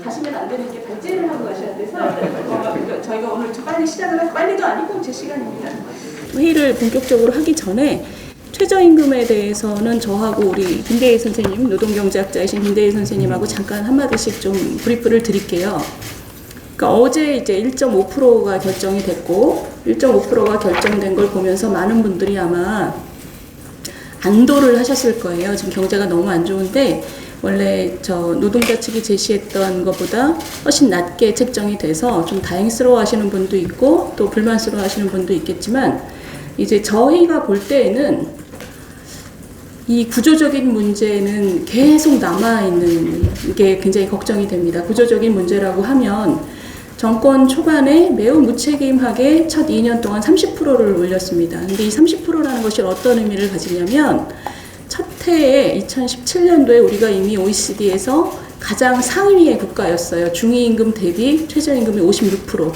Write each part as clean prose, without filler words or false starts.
가시면 안 되는 게 발제를 하고 가셔야 돼서 저희가 오늘 좀 빨리 시작을 해서 빨리도 아니고 제 시간입니다. 회의를 본격적으로 하기 전에 최저임금에 대해서는 저하고 우리 김대희 선생님, 노동경제학자이신 김대희 선생님하고 잠깐 한마디씩 좀 브리프를 드릴게요. 그러니까 어제 이제 1.5%가 결정이 됐고 1.5%가 결정된 걸 보면서 많은 분들이 아마 안도를 하셨을 거예요. 지금 경제가 너무 안 좋은데 원래 저 노동자 측이 제시했던 것보다 훨씬 낮게 책정이 돼서 좀 다행스러워 하시는 분도 있고 또 불만스러워 하시는 분도 있겠지만 이제 저희가 볼 때에는 이 구조적인 문제는 계속 남아있는 게 굉장히 걱정이 됩니다. 구조적인 문제라고 하면 정권 초반에 매우 무책임하게 첫 2년 동안 30%를 올렸습니다. 근데 이 30%라는 것이 어떤 의미를 가지냐면 첫 해에 2017년도에 우리가 이미 OECD에서 가장 상위의 국가였어요. 중위임금 대비 최저임금이 56%.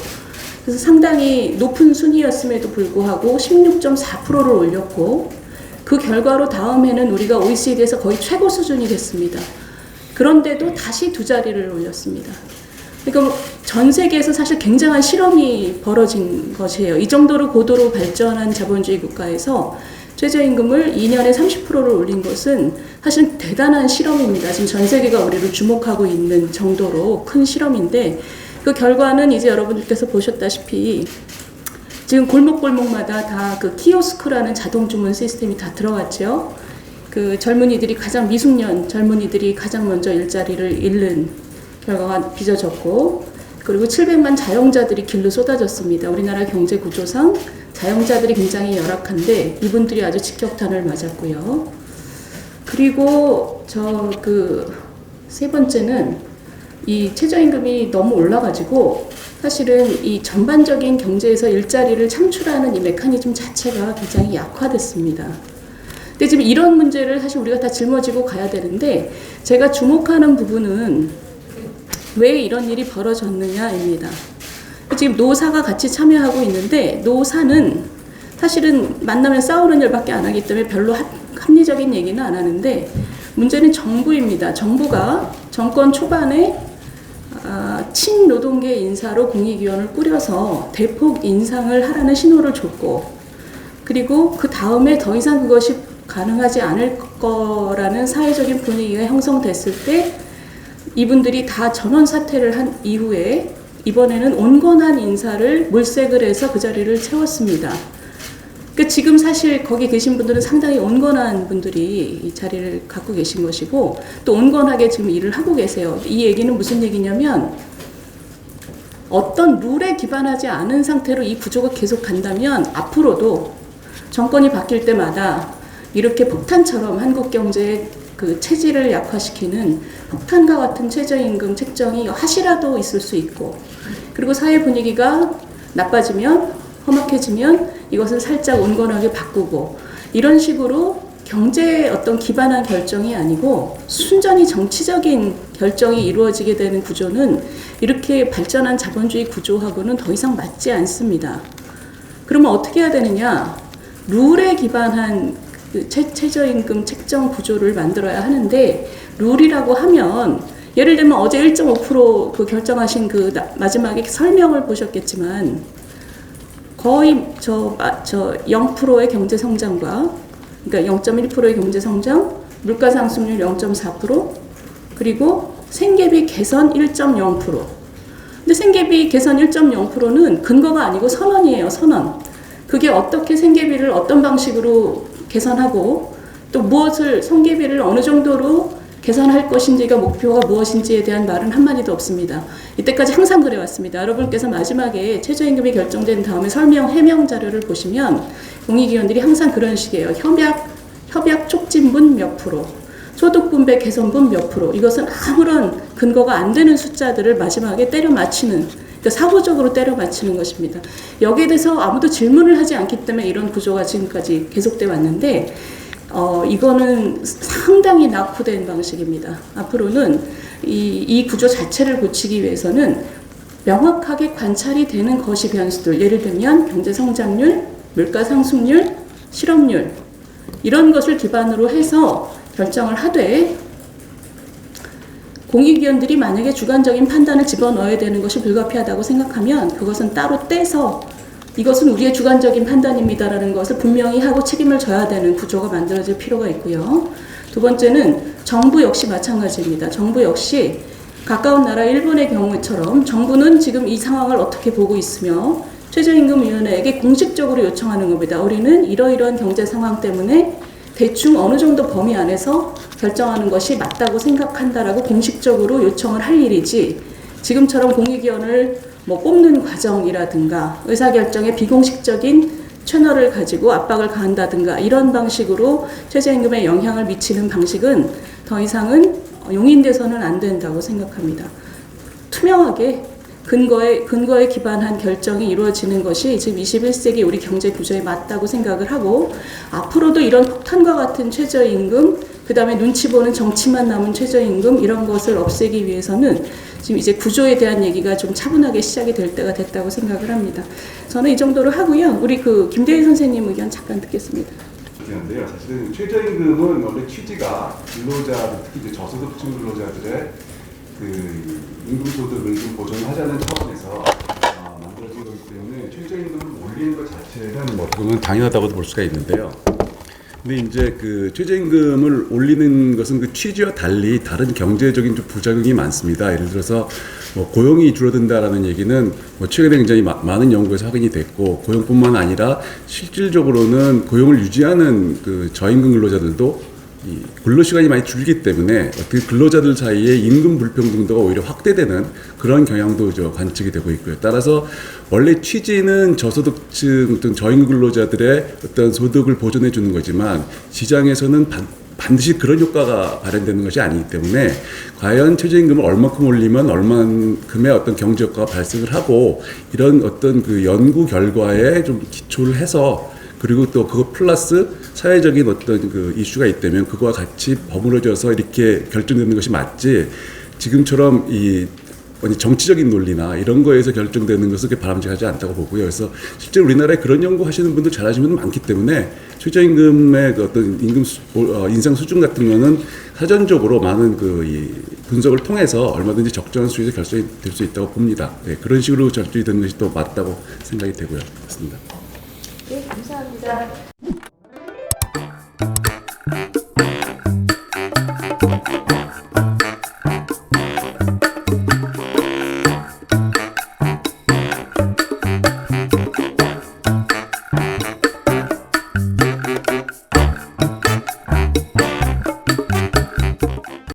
그래서 상당히 높은 순위였음에도 불구하고 16.4%를 올렸고 그 결과로 다음 해는 우리가 OECD에서 거의 최고 수준이 됐습니다. 그런데도 다시 두 자리를 올렸습니다. 그러니까 전 세계에서 사실 굉장한 실험이 벌어진 것이에요. 이 정도로 고도로 발전한 자본주의 국가에서 최저임금을 2년에 30%를 올린 것은 사실 대단한 실험입니다. 지금 전 세계가 우리를 주목하고 있는 정도로 큰 실험인데 그 결과는 이제 여러분들께서 보셨다시피 지금 골목골목마다 다 그 키오스크라는 자동 주문 시스템이 다 들어갔죠. 그 젊은이들이 가장 미숙년 젊은이들이 가장 먼저 일자리를 잃는 결과가 빚어졌고 그리고 700만 자영자들이 길로 쏟아졌습니다. 우리나라 경제 구조상 자영자들이 굉장히 열악한데 이분들이 아주 직격탄을 맞았고요. 그리고 세 번째는 이 최저임금이 너무 올라가지고 사실은 이 전반적인 경제에서 일자리를 창출하는 이 메커니즘 자체가 굉장히 약화됐습니다. 근데 지금 이런 문제를 사실 우리가 다 짊어지고 가야 되는데 제가 주목하는 부분은 왜 이런 일이 벌어졌느냐입니다. 지금 노사가 같이 참여하고 있는데 노사는 사실은 만나면 싸우는 일밖에 안 하기 때문에 별로 합리적인 얘기는 안 하는데 문제는 정부입니다. 정부가 정권 초반에 친노동계 인사로 공익위원을 꾸려서 대폭 인상을 하라는 신호를 줬고 그리고 그 다음에 더 이상 그것이 가능하지 않을 거라는 사회적인 분위기가 형성됐을 때 이분들이 다 전원 사퇴를 한 이후에 이번에는 온건한 인사를 물색을 해서 그 자리를 채웠습니다. 그러니까 지금 사실 거기 계신 분들은 상당히 온건한 분들이 이 자리를 갖고 계신 것이고 또 온건하게 지금 일을 하고 계세요. 이 얘기는 무슨 얘기냐면 어떤 룰에 기반하지 않은 상태로 이 구조가 계속 간다면 앞으로도 정권이 바뀔 때마다 이렇게 폭탄처럼 한국 경제의 그 체질을 약화시키는 폭탄과 같은 최저임금 책정이 하시라도 있을 수 있고 그리고 사회 분위기가 나빠지면 험악해지면 이것을 살짝 온건하게 바꾸고 이런 식으로 경제에 어떤 기반한 결정이 아니고 순전히 정치적인 결정이 이루어지게 되는 구조는 이렇게 발전한 자본주의 구조하고는 더 이상 맞지 않습니다. 그러면 어떻게 해야 되느냐? 룰에 기반한 그 최저임금 책정 구조를 만들어야 하는데 룰이라고 하면 예를 들면 어제 1.5% 그 결정하신 그 마지막에 설명을 보셨겠지만 거의 0%의 경제 성장과 그러니까 0.1%의 경제 성장, 물가 상승률 0.4%, 그리고 생계비 개선 1.0%. 근데 생계비 개선 1.0%는 근거가 아니고 선언이에요, 선언. 그게 어떻게 생계비를 어떤 방식으로 개선하고 또 무엇을 생계비를 어느 정도로 개선할 것인지가 목표가 무엇인지에 대한 말은 한마디도 없습니다. 이때까지 항상 그래왔습니다. 여러분께서 마지막에 최저임금이 결정된 다음에 해명 자료를 보시면 공익위원들이 항상 그런 식이에요. 협약 촉진분 몇 프로, 소득분배 개선분 몇 프로. 이것은 아무런 근거가 안 되는 숫자들을 마지막에 때려 맞추는, 그러니까 사고적으로 때려 맞추는 것입니다. 여기에 대해서 아무도 질문을 하지 않기 때문에 이런 구조가 지금까지 계속돼 왔는데 이거는 상당히 낙후된 방식입니다. 앞으로는 이 구조 자체를 고치기 위해서는 명확하게 관찰이 되는 거시 변수들, 예를 들면 경제 성장률, 물가 상승률, 실업률 이런 것을 기반으로 해서 결정을 하되 공익위원들이 만약에 주관적인 판단을 집어넣어야 되는 것이 불가피하다고 생각하면 그것은 따로 떼서 이것은 우리의 주관적인 판단입니다라는 것을 분명히 하고 책임을 져야 되는 구조가 만들어질 필요가 있고요. 두 번째는 정부 역시 마찬가지입니다. 정부 역시 가까운 나라 일본의 경우처럼 정부는 지금 이 상황을 어떻게 보고 있으며 최저임금위원회에게 공식적으로 요청하는 겁니다. 우리는 이러이러한 경제 상황 때문에 대충 어느 정도 범위 안에서 결정하는 것이 맞다고 생각한다라고 공식적으로 요청을 할 일이지 지금처럼 공익위원을 뽑는 과정이라든가 의사결정에 비공식적인 채널을 가지고 압박을 가한다든가 이런 방식으로 최저임금에 영향을 미치는 방식은 더 이상은 용인돼서는 안 된다고 생각합니다. 투명하게 근거에 기반한 결정이 이루어지는 것이 지금 21세기 우리 경제 구조에 맞다고 생각을 하고 앞으로도 이런 폭탄과 같은 최저임금 그 다음에 눈치 보는 정치만 남은 최저임금 이런 것을 없애기 위해서는 지금 이제 구조에 대한 얘기가 좀 차분하게 시작이 될 때가 됐다고 생각을 합니다. 저는 이 정도로 하고요. 우리 김대희 선생님 의견 잠깐 듣겠습니다. 인데요. 사실은 최저임금은 원래 취지가 근로자, 특히 이제 저소득층 근로자들의 임금소득을 좀 보존하자는 차원에서 만들어진 거기 때문에 최저임금을 올리는 것 자체는 그건 당연하다고도 볼 수가 있는데요. 근데 이제 최저임금을 올리는 것은 그 취지와 달리 다른 경제적인 좀 부작용이 많습니다. 예를 들어서 고용이 줄어든다라는 얘기는 최근에 굉장히 많은 연구에서 확인이 됐고 고용뿐만 아니라 실질적으로는 고용을 유지하는 저임금 근로자들도 이 근로시간이 많이 줄기 때문에 어떻게 근로자들 사이에 임금 불평등도가 오히려 확대되는 그런 경향도 관측이 되고 있고요. 따라서 원래 취지는 저소득층 어떤 저임금 근로자들의 어떤 소득을 보존해 주는 거지만 시장에서는 반드시 그런 효과가 발현되는 것이 아니기 때문에 과연 최저임금을 얼마큼 올리면 얼마큼의 어떤 경제 효과가 발생을 하고 이런 어떤 연구 결과에 좀 기초를 해서 그리고 또 그거 플러스 사회적인 어떤 이슈가 있다면 그거와 같이 버무려져서 이렇게 결정되는 것이 맞지 지금처럼 이 정치적인 논리나 이런 거에서 결정되는 것은 바람직하지 않다고 보고요. 그래서 실제 우리나라에 그런 연구 하시는 분들 잘하시는 분들 많기 때문에 최저임금의 어떤 임금 인상 수준 같은 거는 사전적으로 많은 이 분석을 통해서 얼마든지 적정한 수준에서 결정이 될 수 있다고 봅니다. 네, 그런 식으로 결정이 되는 것이 또 맞다고 생각이 되고요. 그렇습니다. 네, 감사합니다.